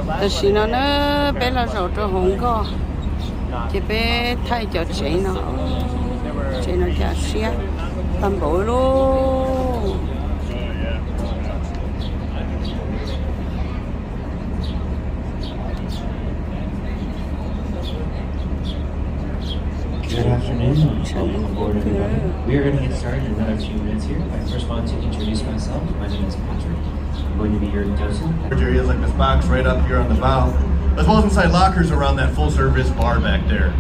但是呢，别了绕着红个，这边太叫谁呢？谁呢？叫谁？担保咯。Good afternoon. Welcome aboard, everybody. We are going to get started in another few minutes here. I first want to introduce myself. My name is Patrick. I'm going to be your docent. Areas like this box right up here on the bow, as well as inside lockers around that full-service bar back there.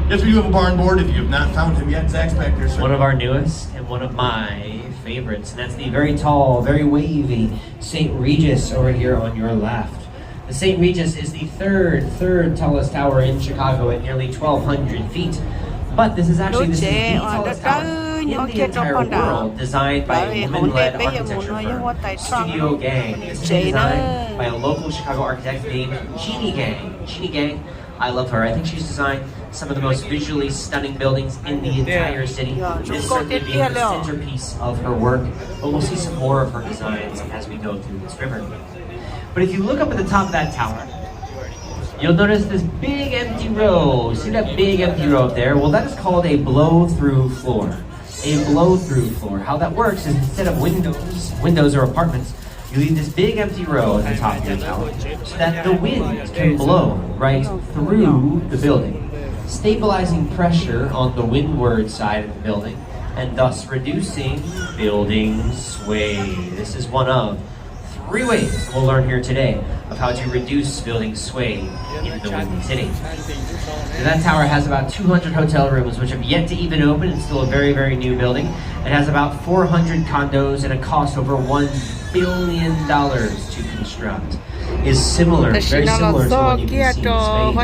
Yes, we do have a barn board. If you have not found him yet, Zach's back there, sir. One of our newest and one of my favorites, and that's the very tall, very wavy St. Regis over here on your left. The St. Regis is the third tallest tower in Chicago at nearly 1,200 feet. But this is actually the tallest tower in the entire world, designed by a women-led architecture firm, Studio Gang. This is designed by a local Chicago architect named Jeannie Gang. Jeannie Gang, I love her. I think she's designed some of the most visually stunning buildings in the entire city. This is certainly being the centerpiece of her work, but we'll see some more of her designs as we go through this river. But if you look up at the top of that tower, you'll notice this big empty row. See that big empty row up there? Well, that is called a blow-through floor. A blow-through floor. How that works is instead of windows or apartments, you leave this big empty row at the top of your tower so that the wind can blow right through the building, stabilizing pressure on the windward side of the building and thus reducing building sway. This is one of 3 ways we'll learn here today of how to reduce building sway in the windy city. So that tower has about 200 hotel rooms which have yet to even open. It's still a very, very new building. It has about 400 condos and it costs over $1 billion to construct. Is similar, very similar to what you can see in Spain.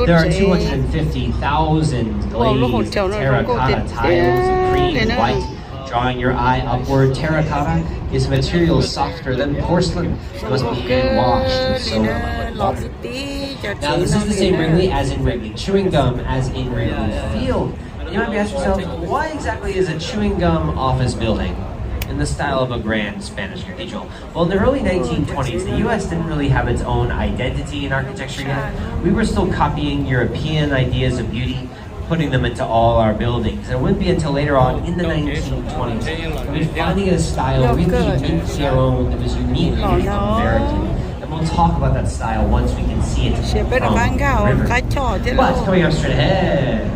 There are 250,000 glazed terracotta tiles in cream and white. Drawing your eye upward, terracotta is material softer than porcelain. It must be hand-washed with soda. Now, this is the same Wrigley as in Wrigley, chewing gum as in Wrigley Field. And you might be asking yourself, why exactly is a chewing gum office building in the style of a grand Spanish cathedral? Well, in the early 1920s, the U.S. didn't really have its own identity in architecture yet. We were still copying European ideas of beauty, putting them into all our buildings. And it wouldn't be until later on in the 1920s that we'd finally get a style really uniquely our own that was uniquely American. And we'll talk about that style once we can see it from the river. But coming up straight ahead,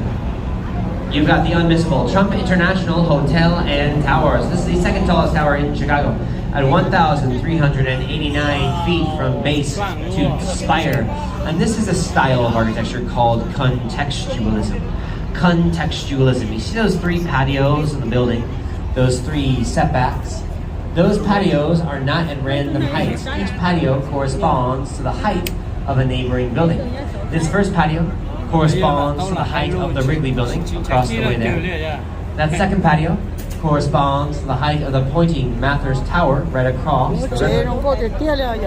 you've got the unmissable Trump International Hotel and Towers. This is the second tallest tower in Chicago at 1,389 feet from base to spire. And this is a style of architecture called contextualism. Contextualism. You see those 3 patios in the building, those 3 setbacks? Those patios are not at random heights. Each patio corresponds to the height of a neighboring building. This first patio corresponds to the height of the Wrigley building across the way there. That second patio corresponds to the height of the pointing Mathers Tower right across the river.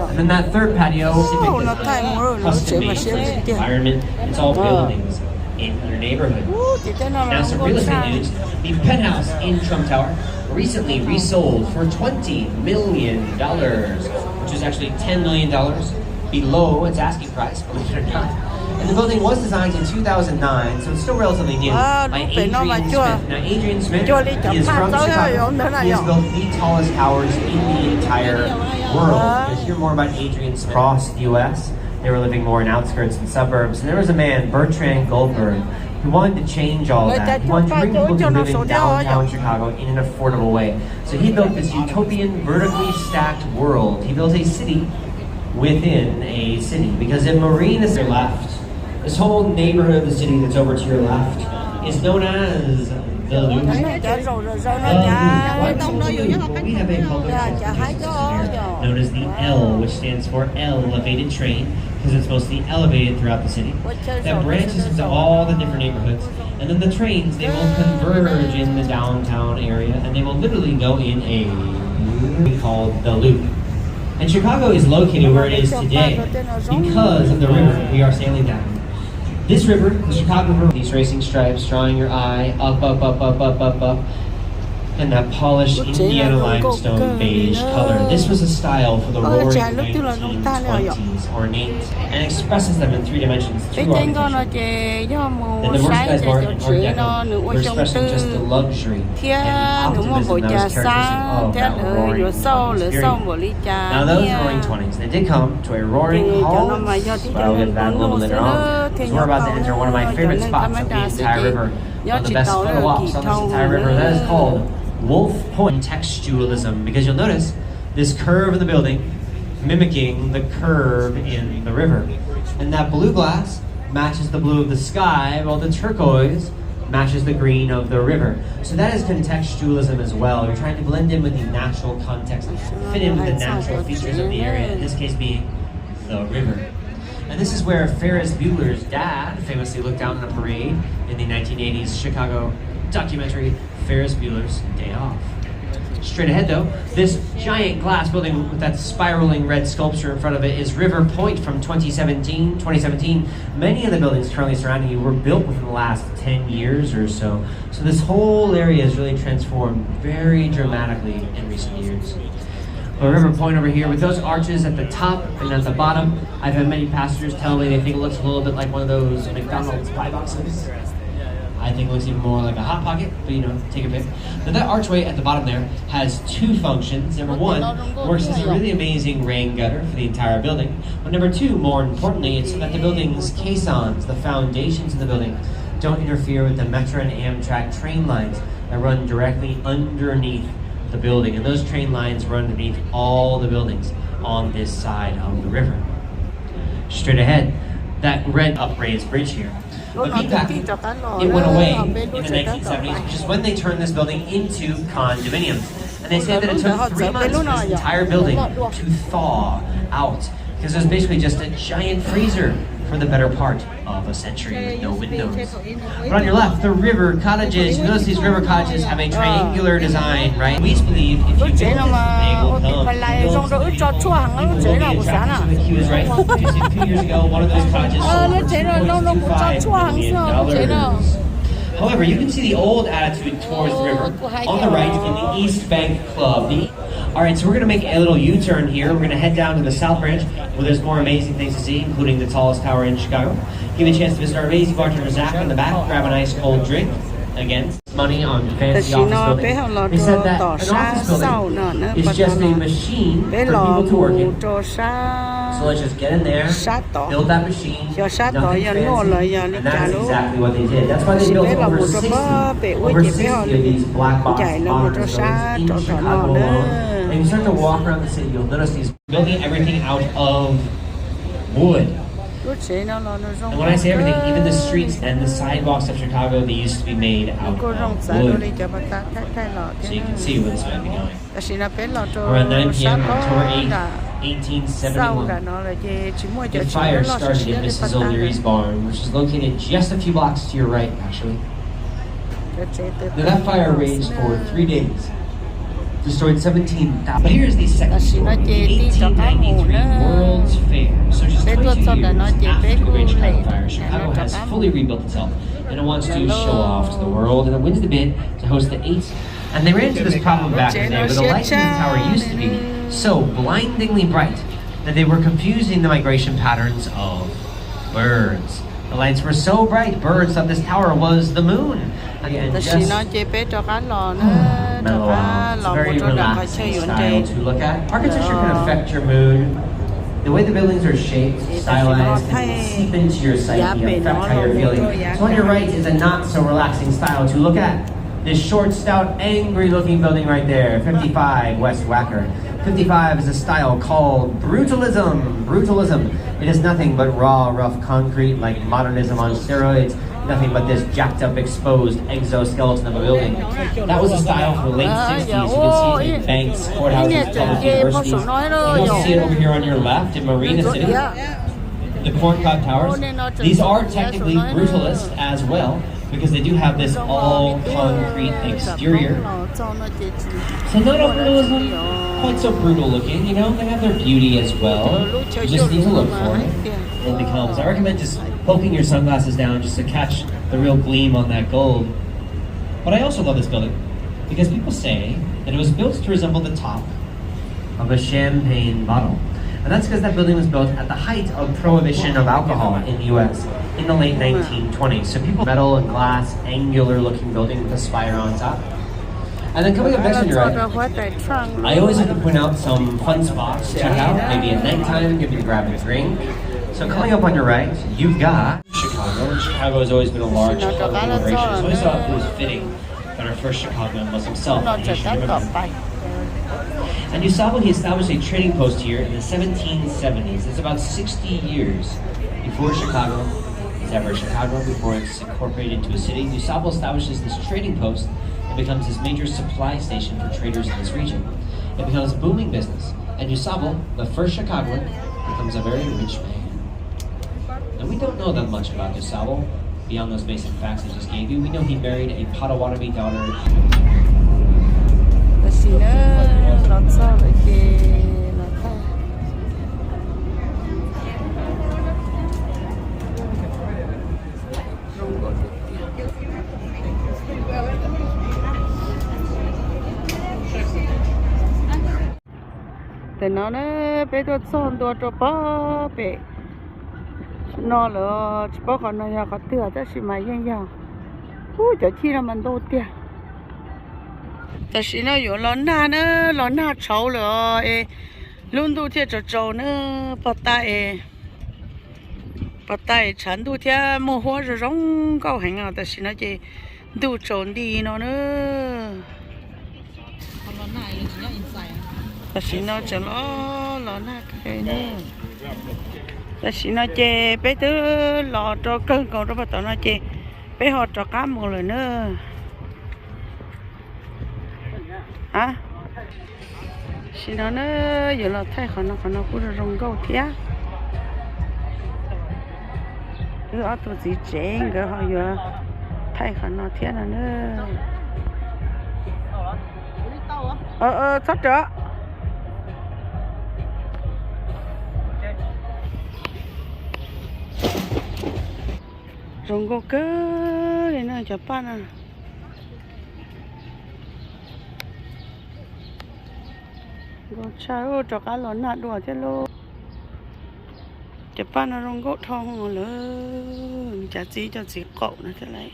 And then that third patio custom-made for this environment. It's all buildings in your neighborhood. Now some real estate news. The penthouse in Trump Tower recently resold for $20 million, which is actually $10 million below its asking price, believe it or not. And the building was designed in 2009, so it's still relatively new, by Adrian Smith. Now, Adrian Smith is from Chicago. He has built the tallest towers in the entire world. You'll hear more about Adrian Smith across the U.S. They were living more in outskirts and suburbs. And there was a man, Bertrand Goldberg, who wanted to change all that. He wanted to bring people to live in downtown Chicago in an affordable way. So he built this utopian, vertically stacked world. He built a city within a city. Because in Marine is your left, this whole neighborhood of the city that's over to your left is known as the Loop. We have a public transportation known as the L, which stands for elevated train, because it's mostly elevated throughout the city. That branches into all the different neighborhoods. And then the trains, they will converge in the downtown area, and they will literally go in a loop called the Loop. And Chicago is located where it is today because of the river we are sailing down. This river, the Chicago River, these racing stripes drawing your eye up, up, up, up, up, up, up. in that polished Indiana limestone beige color. This was a style for the roaring 1920s, ornate, and expresses them in 3 dimensions through architecture. And the works guys marked in Art Deco were expressing just the luxury and the optimism that was characteristic of that roaring 20s period. Now those roaring 20s, they did come to a roaring halt, but I'll get that a little later on, because we're about to enter one of my favorite spots of the entire river, one of the best photo ops on this entire river. That is called Wolf Point textualism, because you'll notice this curve in the building mimicking the curve in the river. And that blue glass matches the blue of the sky, while the turquoise matches the green of the river. So that is contextualism as well. You're trying to blend in with the natural context, fit in with the natural features of the area, in this case being the river. And this is where Ferris Bueller's dad famously looked down on a parade in the 1980s Chicago documentary Ferris Bueller's Day Off. Straight ahead though, this giant glass building with that spiraling red sculpture in front of it is River Point from 2017. Many of the buildings currently surrounding you were built within the last 10 years or so. So this whole area has really transformed very dramatically in recent years. Well, River Point over here with those arches at the top and at the bottom, I've had many passengers tell me they think it looks a little bit like one of those McDonald's pie boxes. I think it looks even more like a Hot Pocket, but you know, take a pick. Now that archway at the bottom there has 2 functions. Number 1, works as a really amazing rain gutter for the entire building. But number 2, more importantly, it's so that the building's caissons, the foundations of the building, don't interfere with the Metro and Amtrak train lines that run directly underneath the building. And those train lines run underneath all the buildings on this side of the river. Straight ahead, that red upraised bridge here. But back, it went away in the 1970s, which is when they turned this building into condominiums. And they say that it took 3 months for this entire building to thaw out, because it was basically just a giant freezer for the better part of a century with no windows. But on your left, the river cottages. You notice these river cottages have a triangular design, right? We believe if you build this, they will come. People will be attracted to the queues, right? Just a few years ago, one of those cottages sold for $2.25 million. However, you can see the old attitude towards the river on the right in the East Bank Club. Alright, so we're going to make a little U-turn here. We're going to head down to the South Branch where there's more amazing things to see, including the tallest tower in Chicago. Give you a chance to visit our amazing bartender Zach in the back, grab a nice cold drink. Again, money on fancy office buildings. They said that an office building is just a machine for people to work in. So let's just get in there, build that machine, nothing fancy, and that's exactly what they did. That's why they built over 60 of these black box modern buildings in Chicago alone. And you start to walk around the city, you'll notice these building everything out of wood. And when I say everything, even the streets and the sidewalks of Chicago, they used to be made out of wood. So you can see where this might be going. Around 9 p.m. October 8th, 1871, the fire started in Mrs. O'Leary's barn, which is located just a few blocks to your right, actually. Now that fire raged for 3 days. Destroyed 17,000. But here's the second story, the 1893 World's Fair. So just 22 years after the Great Chicago Fire, Chicago has fully rebuilt itself, and it wants to show off to the world, and it wins the bid to host the 8th. And they ran into this problem back in the day where the lights in the tower used to be so blindingly bright that they were confusing the migration patterns of birds. The lights were so bright, birds thought this tower was the moon. Again, just mellow out. It's a very relaxing style to look at. Architecture can affect your mood. The way the buildings are shaped, stylized, can seep into your psyche, affect how you're feeling. So on your right is a not so relaxing style to look at. This short, stout, angry-looking building right there, 55 West Wacker. 55 is a style called brutalism. Brutalism. It is nothing but raw, rough concrete, like modernism on steroids. Nothing but this jacked up, exposed exoskeleton of a building. That was a style for the late 60s. You can see it in banks, courthouses, public universities. You can see it over here on your left in Marina City. The corncob towers. These are technically brutalist as well, because they do have this all concrete exterior. So not all brutalism, quite so brutal looking, you know, they have their beauty as well. You just need to look for it. It becomes, I recommend just poking your sunglasses down just to catch the real gleam on that gold. But I also love this building because people say that it was built to resemble the top of a champagne bottle. And that's because that building was built at the height of prohibition of alcohol in the US in the late 1920s. So people, metal and glass, angular looking building with a spire on top. And then coming up next on your right, I always like to point out some fun spots to check out, maybe at nighttime, maybe to grab a drink. So coming up on your right, you've got Chicago. Chicago has always been a large club corporation, so I thought it was fitting that our first Chicagoan was himself. And Yusabo, he established a trading post here in the 1770s. It's about 60 years before Chicago is ever Chicago, before it's incorporated into a city. Yusabo establishes this trading post and becomes his major supply station for traders in this region. It becomes a booming business, and Yusabo, the first Chicagoan, becomes a very rich man. And we don't know that much about Yusabo, beyond those basic facts I just gave you. We know he married a Potawatomi daughter. Thì nó bé tôi son tôi cho bó bé nó là bó còn nó nhà có tựa đó xí mà yên yên cho chi là mình đâu tiềnแต่สินะอยู่ร้อนหน้าเนอะร้อนหน้าเฉาเลยรุ่นดูเที่ยวจะโจเนอะปะตายฉันดูเที่ยวโมโหจะร้องก็แหงเอาแต่สินะจะดูโจนดีเนาะเนอะแต่สินะจะร้อนหน้าใครเนอะแต่สินะจะไปตื้อรอจอเกินก่อนแล้วพอตอนนั้นจะไปหอจอก้ามหมดเลยเนอะà xin nó giờ là thay khả năng cũng là rong gấu thía cứ ở tụi gì trẻ cái họ giờ thay khả năng thía là nữa sắp chưa rong gấu cơ này nó chụp pan à rồi sao cho cá lớn nát đùa chứ lô chụp pan nó rong gỗ thong lớn chả gì cho gì cậu nó thế này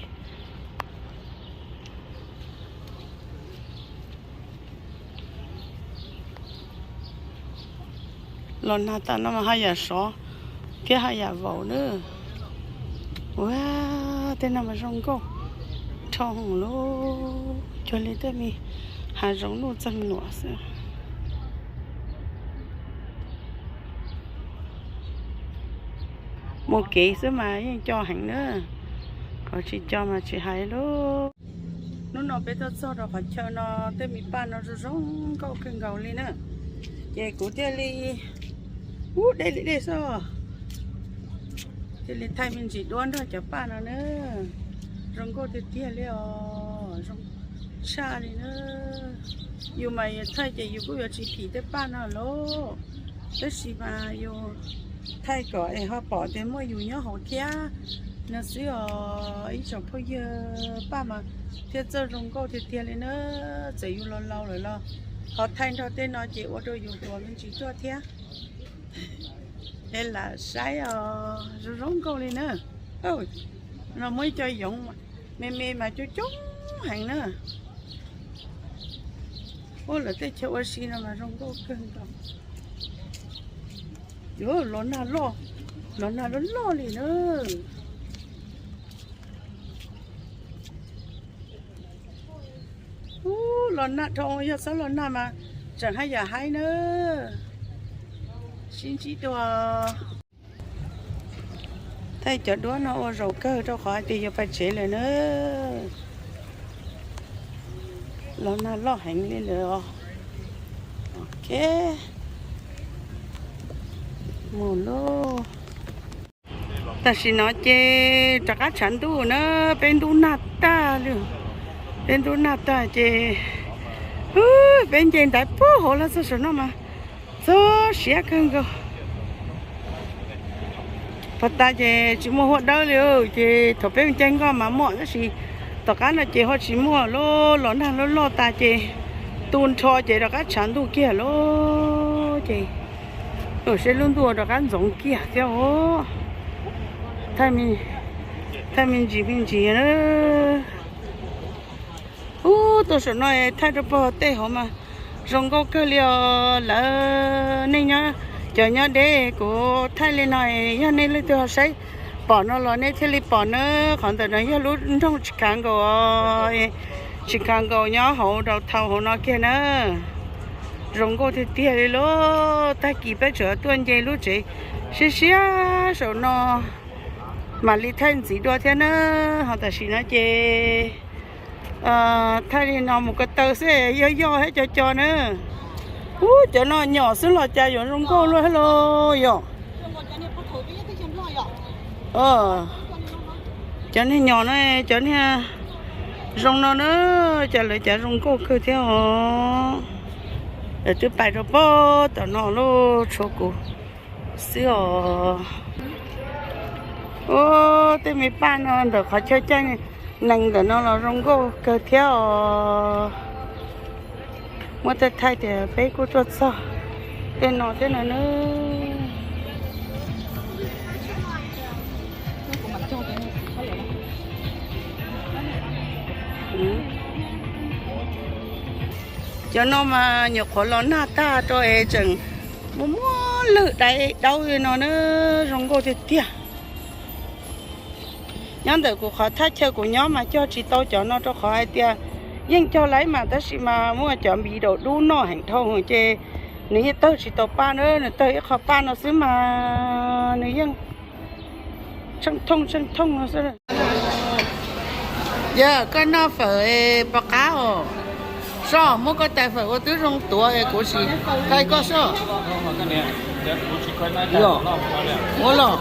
lớn nát ta nó mà hai giờ sáu kia hai giờ vào nữa wow tên nào mà rong gỗ thong lô cho lấy tới mi hai rong nô chân nọ xưa một kỹ số mà cho hẳn nữa có chỉ cho mà chỉ hay luôn nó bây giờ sau đó phải chờ nó tới mi ba nó rong câu kinh gầu lên nữa về của đây đi đây sao đây thay mình chỉ đoán thôi chả ba nó nữa rong câu thì tia liền rong xa đi nữa dù mày thay chỉ dù có chỉ phí tới ba nó lố tới gì mà dù thay gọi họ bỏ đến mua dù nhớ hậu thia nó sẽ ở ý trong bây giờ ba mà thiết giờ rong câu thì tiền lên nữa chỉ dù lâu rồi lo họ thay cho tên nó chỉ ở đây dùng mình chỉ cho thia đây là sai rong câu lên nữa ôi nó mới cho dùng mẹ mà cho chúng hàng nữa ôi là cái chỗ xí nào mà rong câu cưng đâu yo lớn nào lo liền nữa lớn nào thôi giờ sao lớn nào mà chẳng hay giờ hay nữa xin chỉ đồ thay chợ đó nó rầu cơ cho khỏi thì giờ phải chế lại nữa lớn nào lo hành lên rồi ok một lô ta xin nói chê cho các sản tu nó bên tu nát ta luôn bên tu nát ta chê bên trên đại phố hồ là sao nó mà số xé cưng cơ phát ta chê chỉ mua hột đâu luôn chê thổ bên trên có mà mọi cái gì tất cả nó chỉ họ chỉ mua lô lon hàng lô ta chỉ tuôn cho chỉ đó các sản thu kia lô chỉ ở sẽ luôn đua đó các giống kia theo thay mình chỉ nữa tôi sợ nói thay được bao tệ hả mà rong có cái liều là nên nhá chờ nhá để của thay lên này nhá nên lấy tôi thấy bỏ nó là nên thay bỏ nó còn từ đó nhá lúc trong chỉ càng cầu nhá hậu đầu thầu hậu nó kia nữa rong có thì tiền lố ta kịp bây giờ tuần dây lúc chị xí sợ nó mà lý thanh gì đó thế nữa họ ta xin nó chê thay thì nó một cái tờ xe do hết cho nữa cho nó nhỏ xuống là cha rồi rong cô luôn hello yo cho nên nhỏ này cho nên rong nó nữa cho lại cha rong cô cứ theo để tôi bài rồi bố tao nó luôn cho cô xíu tôi mới bán nó được họ chơi chơi này nành để nó là rong cô cứ theo mà tôi thay thì bé cô cho sao tên nó thế nào nữa cho nó mà nhiều khó lo na ta cho em chừng muốn lự đấy đâu thì nó nữa rong cô thì tiếc nhóm tử của họ thách chơi của nhóm mà cho chị tôi cho nó cho họ ai tiếc nhưng cho lấy mà tất sĩ mà mua chọn bị đồ đu nó hành thông rồi chê nếu tôi chỉ tôi ba nữa tôi họ ba nó xứ mà nếu nhưng chân thông nó sẽ giờ cái nó phải bạc cá hồ sao mua cái tài phải có thứ rong tua của chị cái có sao mua lo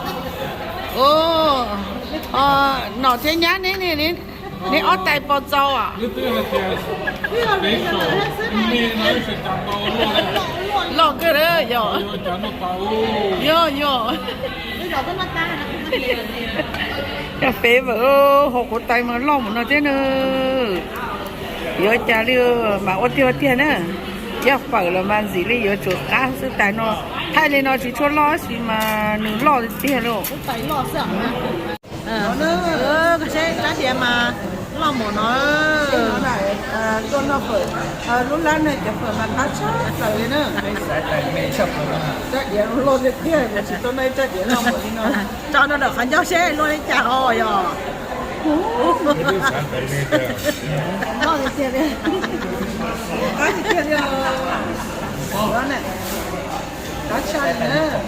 nó thế nhá nè ở tại bao châu à lo cái đó yo cà phê vợ học của tay mà lo một nó thế nữa giờ cha liu mà ô tiêu tiền nữa giờ phải là mang gì đi giờ chuột cá sự tại nó thay lên nó chỉ cho lo gì mà nửa lo tiền luôn phải lo sợ nó nữa cái xe giá tiền mà lo một nó này cho nó phải lúc lá nàyจะphải mà cá chép phải nữa giá tiền lo được tiền mà chỉ tôi này giá tiền lo một đi nó cho nó được khán giả xe lo lên trả rồi lo được tiền đi cá thì tiền đi đó này cá chép nữa